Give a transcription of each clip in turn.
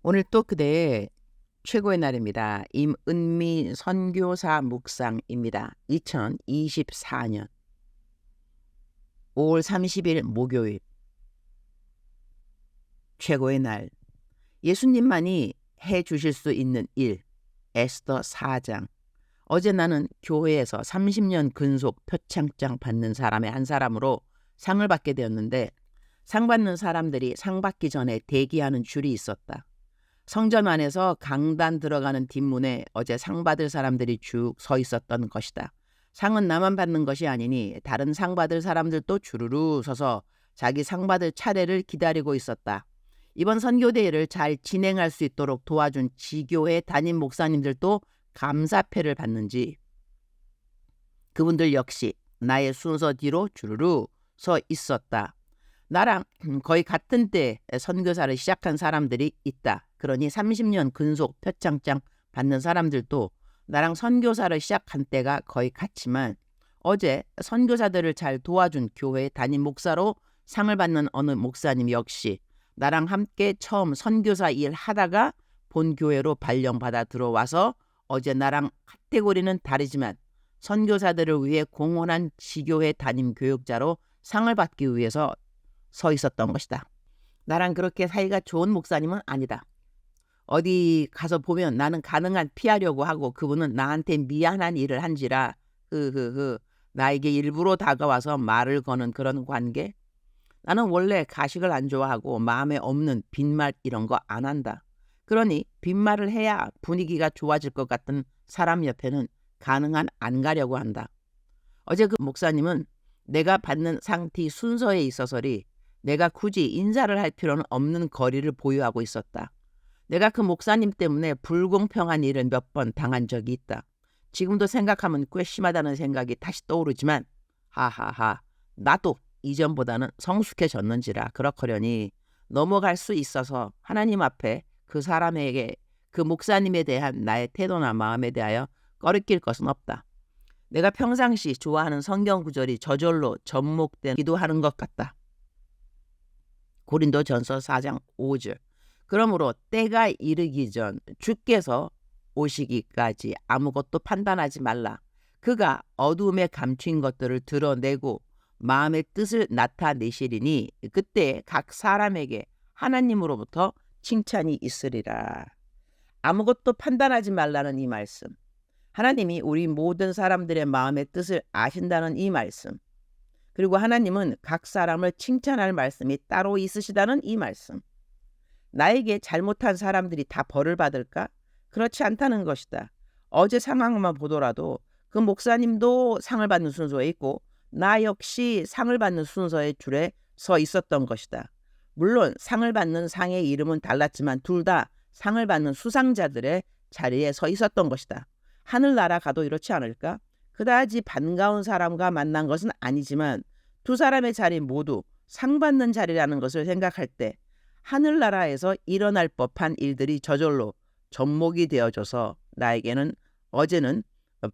오늘 또 그대의 최고의 날입니다. 임은미 선교사 묵상입니다. 2024년 5월 30일 목요일 최고의 날. 예수님만이 해 주실 수 있는 일. 에스더 4장. 어제 나는 교회에서 30년 근속 표창장 받는 사람의 한 사람으로 상을 받게 되었는데, 상 받는 사람들이 상 받기 전에 대기하는 줄이 있었다. 성전 안에서 강단 들어가는 뒷문에 어제 상 받을 사람들이 쭉 서 있었던 것이다. 상은 나만 받는 것이 아니니 다른 상 받을 사람들도 주르르 서서 자기 상 받을 차례를 기다리고 있었다. 이번 선교대회를 잘 진행할 수 있도록 도와준 지교회 담임 목사님들도 감사패를 받는지 그분들 역시 나의 순서 뒤로 주르르 서 있었다. 나랑 거의 같은 때 선교사를 시작한 사람들이 있다. 그러니 30년 근속 표창장 받는 사람들도 나랑 선교사를 시작한 때가 거의 같지만, 어제 선교사들을 잘 도와준 교회 담임 목사로 상을 받는 어느 목사님 역시 나랑 함께 처음 선교사 일 하다가 본 교회로 발령받아 들어와서 어제 나랑 카테고리는 다르지만 선교사들을 위해 공헌한 지교회 담임 교육자로 상을 받기 위해서 서 있었던 것이다. 나랑 그렇게 사이가 좋은 목사님은 아니다. 어디 가서 보면 나는 가능한 피하려고 하고 그분은 나한테 미안한 일을 한지라 나에게 일부러 다가와서 말을 거는 그런 관계. 나는 원래 가식을 안 좋아하고 마음에 없는 빈말 이런 거 안 한다. 그러니 빈말을 해야 분위기가 좋아질 것 같은 사람 옆에는 가능한 안 가려고 한다. 어제 그 목사님은 내가 받는 상 뒤 순서에 있어서리 내가 굳이 인사를 할 필요는 없는 거리를 보유하고 있었다. 내가 그 목사님 때문에 불공평한 일을 몇 번 당한 적이 있다. 지금도 생각하면 꽤 심하다는 생각이 다시 떠오르지만, 하하하, 나도 이전보다는 성숙해졌는지라 그렇거려니 넘어갈 수 있어서 하나님 앞에 그 사람에게, 그 목사님에 대한 나의 태도나 마음에 대하여 꺼리낄 것은 없다. 내가 평상시 좋아하는 성경 구절이 저절로 접목된 기도하는 것 같다. 고린도전서 4장 5절. 그러므로 때가 이르기 전 주께서 오시기까지 아무것도 판단하지 말라. 그가 어두움에 감춘 것들을 드러내고 마음의 뜻을 나타내시리니 그때 각 사람에게 하나님으로부터 칭찬이 있으리라. 아무것도 판단하지 말라는 이 말씀. 하나님이 우리 모든 사람들의 마음의 뜻을 아신다는 이 말씀. 그리고 하나님은 각 사람을 칭찬할 말씀이 따로 있으시다는 이 말씀. 나에게 잘못한 사람들이 다 벌을 받을까? 그렇지 않다는 것이다. 어제 상황만 보더라도 그 목사님도 상을 받는 순서에 있고 나 역시 상을 받는 순서의 줄에 서 있었던 것이다. 물론 상을 받는 상의 이름은 달랐지만 둘 다 상을 받는 수상자들의 자리에 서 있었던 것이다. 하늘나라 가도 이렇지 않을까? 그다지 반가운 사람과 만난 것은 아니지만 두 사람의 자리 모두 상 받는 자리라는 것을 생각할 때 하늘나라에서 일어날 법한 일들이 저절로 접목이 되어져서 나에게는 어제는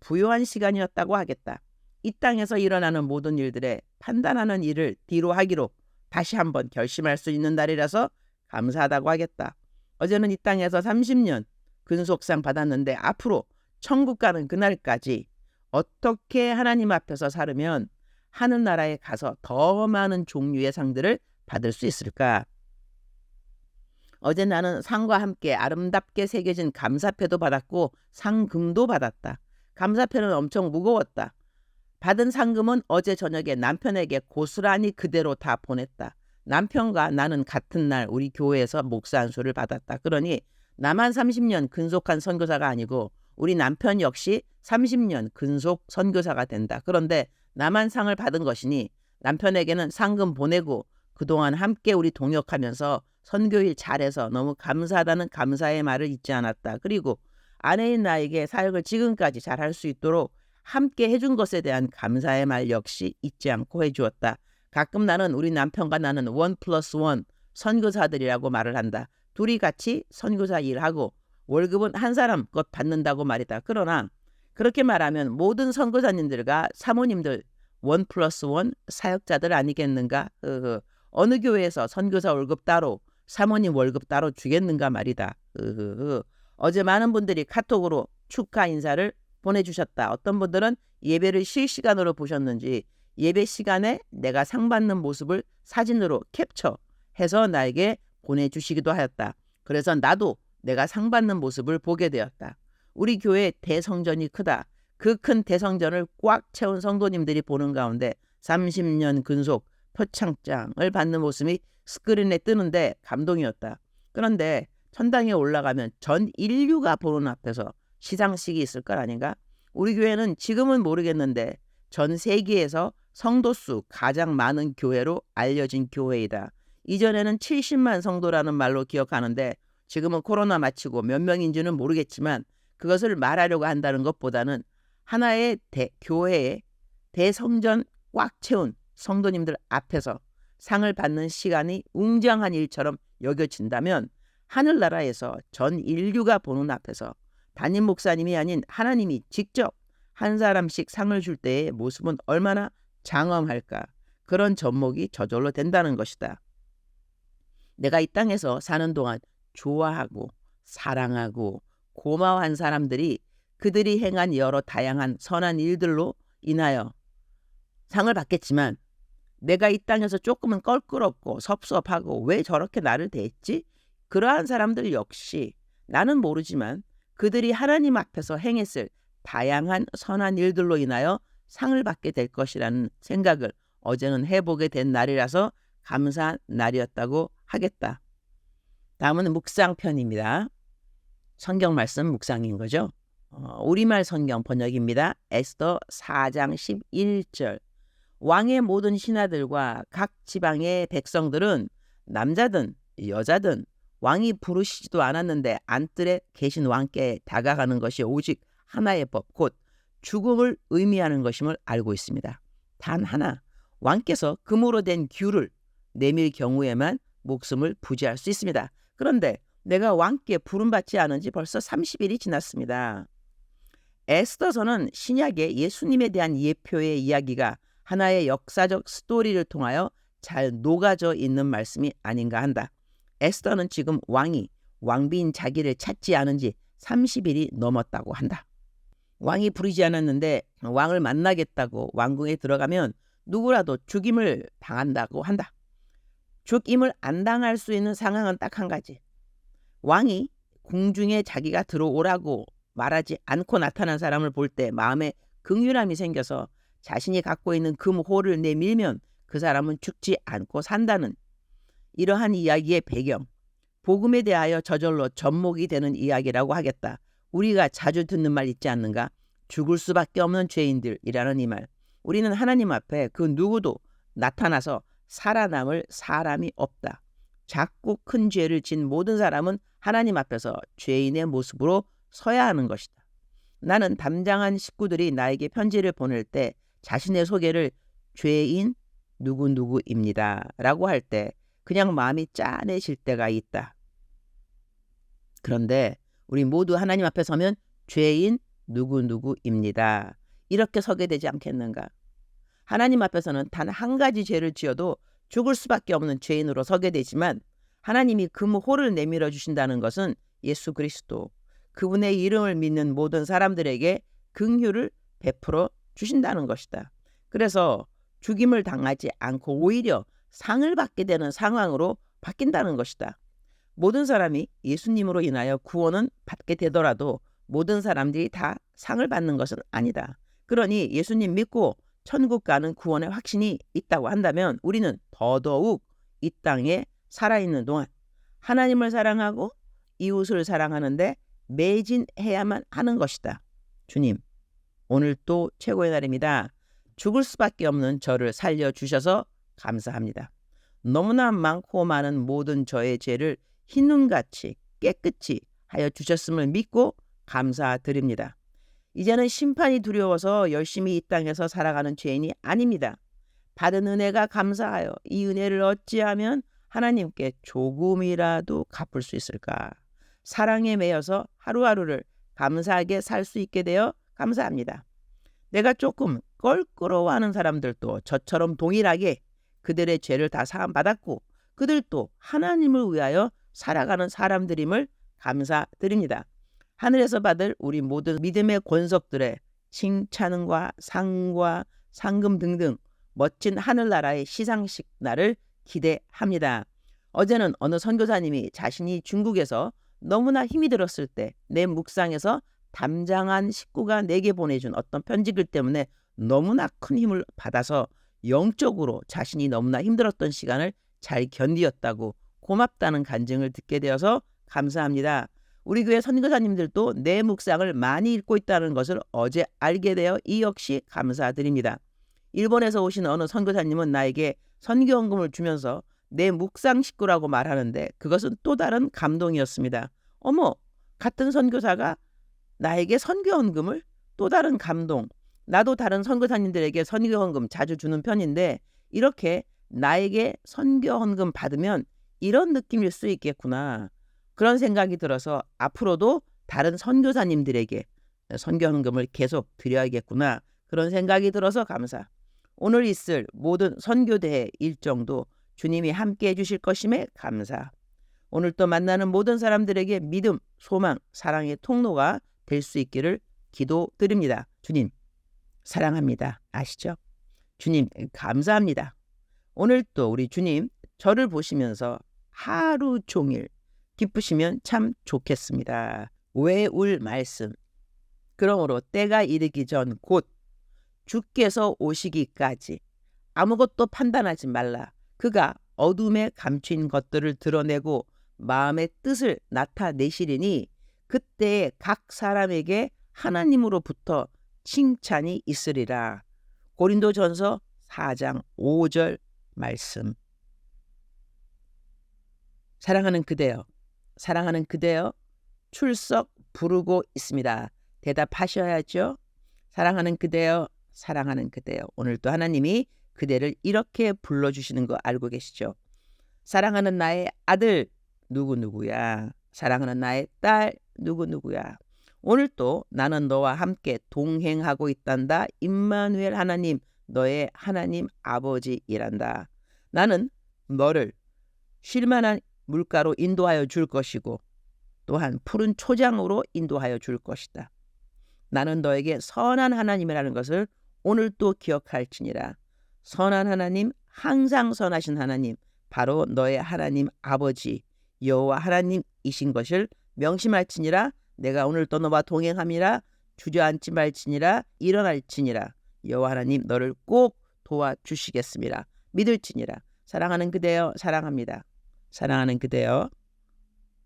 부요한 시간이었다고 하겠다. 이 땅에서 일어나는 모든 일들에 판단하는 일을 뒤로 하기로 다시 한번 결심할 수 있는 날이라서 감사하다고 하겠다. 어제는 이 땅에서 30년 근속상 받았는데 앞으로 천국 가는 그날까지 어떻게 하나님 앞에서 살으면 하늘나라에 가서 더 많은 종류의 상들을 받을 수 있을까? 어제 나는 상과 함께 아름답게 새겨진 감사패도 받았고 상금도 받았다. 감사패는 엄청 무거웠다. 받은 상금은 어제 저녁에 남편에게 고스란히 그대로 다 보냈다. 남편과 나는 같은 날 우리 교회에서 목사 안수를 받았다. 그러니 나만 30년 근속한 선교사가 아니고 우리 남편 역시 30년 근속 선교사가 된다. 그런데 나만 상을 받은 것이니 남편에게는 상금 보내고 그동안 함께 우리 동역하면서 선교일 잘해서 너무 감사하다는 감사의 말을 잊지 않았다. 그리고 아내인 나에게 사역을 지금까지 잘할 수 있도록 함께 해준 것에 대한 감사의 말 역시 잊지 않고 해주었다. 가끔 나는 우리 남편과 나는 1+1 선교사들이라고 말을 한다. 둘이 같이 선교사 일하고 월급은 한 사람 것 받는다고 말이다. 그러나 그렇게 말하면 모든 선교사님들과 사모님들 1+1 사역자들 아니겠는가? 어느 교회에서 선교사 월급 따로 사모님 월급 따로 주겠는가 말이다. 으흐흐. 어제 많은 분들이 카톡으로 축하 인사를 보내주셨다. 어떤 분들은 예배를 실시간으로 보셨는지 예배 시간에 내가 상 받는 모습을 사진으로 캡처해서 나에게 보내주시기도 하였다. 그래서 나도 내가 상 받는 모습을 보게 되었다. 우리 교회 대성전이 크다. 그 큰 대성전을 꽉 채운 성도님들이 보는 가운데 30년 근속 표창장을 받는 모습이 스크린에 뜨는데 감동이었다. 그런데 천당에 올라가면 전 인류가 보는 앞에서 시상식이 있을 것 아닌가? 우리 교회는 지금은 모르겠는데 전 세계에서 성도수 가장 많은 교회로 알려진 교회이다. 이전에는 70만 성도라는 말로 기억하는데 지금은 코로나 마치고 몇 명인지는 모르겠지만 그것을 말하려고 한다는 것보다는 하나의 교회에 대성전 꽉 채운 성도님들 앞에서 상을 받는 시간이 웅장한 일처럼 여겨진다면 하늘나라에서 전 인류가 보는 앞에서 담임 목사님이 아닌 하나님이 직접 한 사람씩 상을 줄 때의 모습은 얼마나 장엄할까. 그런 접목이 저절로 된다는 것이다. 내가 이 땅에서 사는 동안 좋아하고 사랑하고 고마워한 사람들이 그들이 행한 여러 다양한 선한 일들로 인하여 상을 받겠지만 내가 이 땅에서 조금은 껄끄럽고 섭섭하고 왜 저렇게 나를 대했지? 그러한 사람들 역시 나는 모르지만 그들이 하나님 앞에서 행했을 다양한 선한 일들로 인하여 상을 받게 될 것이라는 생각을 어제는 해보게 된 날이라서 감사한 날이었다고 하겠다. 다음은 묵상편입니다. 성경 말씀 묵상인 거죠. 우리말 성경 번역입니다. 에스더 4장 11절. 왕의 모든 신하들과 각 지방의 백성들은 남자든 여자든 왕이 부르시지도 않았는데 안뜰에 계신 왕께 다가가는 것이 오직 하나의 법, 곧 죽음을 의미하는 것임을 알고 있습니다. 단 하나, 왕께서 금으로 된 규를 내밀 경우에만 목숨을 부지할 수 있습니다. 그런데 내가 왕께 부름받지 않은 지 벌써 30일이 지났습니다. 에스더서는 신약의 예수님에 대한 예표의 이야기가 하나의 역사적 스토리를 통하여 잘 녹아져 있는 말씀이 아닌가 한다. 에스더는 지금 왕이 왕비인 자기를 찾지 않은 지 30일이 넘었다고 한다. 왕이 부르지 않았는데 왕을 만나겠다고 왕궁에 들어가면 누구라도 죽임을 당한다고 한다. 죽임을 안 당할 수 있는 상황은 딱 한 가지. 왕이 궁중에 자기가 들어오라고 말하지 않고 나타난 사람을 볼 때 마음에 긍휼함이 생겨서 자신이 갖고 있는 금호를 내밀면 그 사람은 죽지 않고 산다는 이러한 이야기의 배경, 복음에 대하여 저절로 접목이 되는 이야기라고 하겠다. 우리가 자주 듣는 말 있지 않는가? 죽을 수밖에 없는 죄인들이라는 이 말. 우리는 하나님 앞에 그 누구도 나타나서 살아남을 사람이 없다. 작고 큰 죄를 진 모든 사람은 하나님 앞에서 죄인의 모습으로 서야 하는 것이다. 나는 담장한 식구들이 나에게 편지를 보낼 때 자신의 소개를 죄인 누구누구입니다 라고 할 때 그냥 마음이 짠해질 때가 있다. 그런데 우리 모두 하나님 앞에 서면 죄인 누구누구입니다. 이렇게 서게 되지 않겠는가? 하나님 앞에서는 단 한 가지 죄를 지어도 죽을 수밖에 없는 죄인으로 서게 되지만 하나님이 금호를 내밀어 주신다는 것은 예수 그리스도, 그분의 이름을 믿는 모든 사람들에게 긍휼을 베풀어 주신다는 것이다. 그래서 죽임을 당하지 않고 오히려 상을 받게 되는 상황으로 바뀐다는 것이다. 모든 사람이 예수님으로 인하여 구원은 받게 되더라도 모든 사람들이 다 상을 받는 것은 아니다. 그러니 예수님 믿고 천국 가는 구원의 확신이 있다고 한다면 우리는 더더욱 이 땅에 살아있는 동안 하나님을 사랑하고 이웃을 사랑하는데 매진해야만 하는 것이다. 주님, 오늘 또 최고의 날입니다. 죽을 수밖에 없는 저를 살려주셔서 감사합니다. 너무나 많고 많은 모든 저의 죄를 흰눈같이 깨끗이 하여 주셨음을 믿고 감사드립니다. 이제는 심판이 두려워서 열심히 이 땅에서 살아가는 죄인이 아닙니다. 받은 은혜가 감사하여 이 은혜를 어찌하면 하나님께 조금이라도 갚을 수 있을까? 사랑에 매여서 하루하루를 감사하게 살 수 있게 되어 감사합니다. 내가 조금 껄끄러워하는 사람들도 저처럼 동일하게 그들의 죄를 다 사함받았고 그들도 하나님을 위하여 살아가는 사람들임을 감사드립니다. 하늘에서 받을 우리 모든 믿음의 권속들의 칭찬과 상과 상금 등등 멋진 하늘나라의 시상식 날을 기대합니다. 어제는 어느 선교사님이 자신이 중국에서 너무나 힘이 들었을 때 내 묵상에서 담장한 식구가 내게 보내준 어떤 편지글 때문에 너무나 큰 힘을 받아서 영적으로 자신이 너무나 힘들었던 시간을 잘 견디었다고 고맙다는 간증을 듣게 되어서 감사합니다. 우리 교회 선교사님들도 내 묵상을 많이 읽고 있다는 것을 어제 알게 되어 이 역시 감사드립니다. 일본에서 오신 어느 선교사님은 나에게 선교헌금을 주면서 내 묵상 식구라고 말하는데 그것은 또 다른 감동이었습니다. 어머, 같은 선교사가 나에게 선교헌금을? 또 다른 감동. 나도 다른 선교사님들에게 선교헌금 자주 주는 편인데 이렇게 나에게 선교헌금 받으면 이런 느낌일 수 있겠구나. 그런 생각이 들어서 앞으로도 다른 선교사님들에게 선교헌금을 계속 드려야겠구나. 그런 생각이 들어서 감사. 오늘 있을 모든 선교대회 일정도 주님이 함께 해주실 것임에 감사. 오늘 또 만나는 모든 사람들에게 믿음, 소망, 사랑의 통로가 될 수 있기를 기도드립니다. 주님 사랑합니다. 아시죠? 주님 감사합니다. 오늘 또 우리 주님 저를 보시면서 하루 종일 기쁘시면 참 좋겠습니다. 외울 말씀. 그러므로 때가 이르기 전 곧 주께서 오시기까지 아무것도 판단하지 말라. 그가 어둠에 감춘 것들을 드러내고 마음의 뜻을 나타내시리니 그때에 각 사람에게 하나님으로부터 칭찬이 있으리라. 고린도전서 4장 5절 말씀. 사랑하는 그대여, 사랑하는 그대여, 출석 부르고 있습니다. 대답하셔야죠. 사랑하는 그대여, 사랑하는 그대여. 오늘도 하나님이 그대를 이렇게 불러주시는 거 알고 계시죠? 사랑하는 나의 아들 누구누구야. 사랑하는 나의 딸 누구누구야. 오늘 또 나는 너와 함께 동행하고 있단다. 임마누엘 하나님, 너의 하나님 아버지이란다. 나는 너를 쉴만한 물가로 인도하여 줄 것이고 또한 푸른 초장으로 인도하여 줄 것이다. 나는 너에게 선한 하나님이라는 것을 오늘 또 기억할지니라. 선한 하나님, 항상 선하신 하나님, 바로 너의 하나님 아버지 여호와 하나님이신 것을 명심할지니라. 내가 오늘 또 너와 동행함이라. 주저앉지 말지니라. 일어날지니라. 여호와 하나님 너를 꼭 도와주시겠습니다. 믿을지니라. 사랑하는 그대여 사랑합니다. 사랑하는 그대여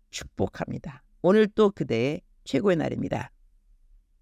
축복합니다. 오늘 또 그대의 최고의 날입니다.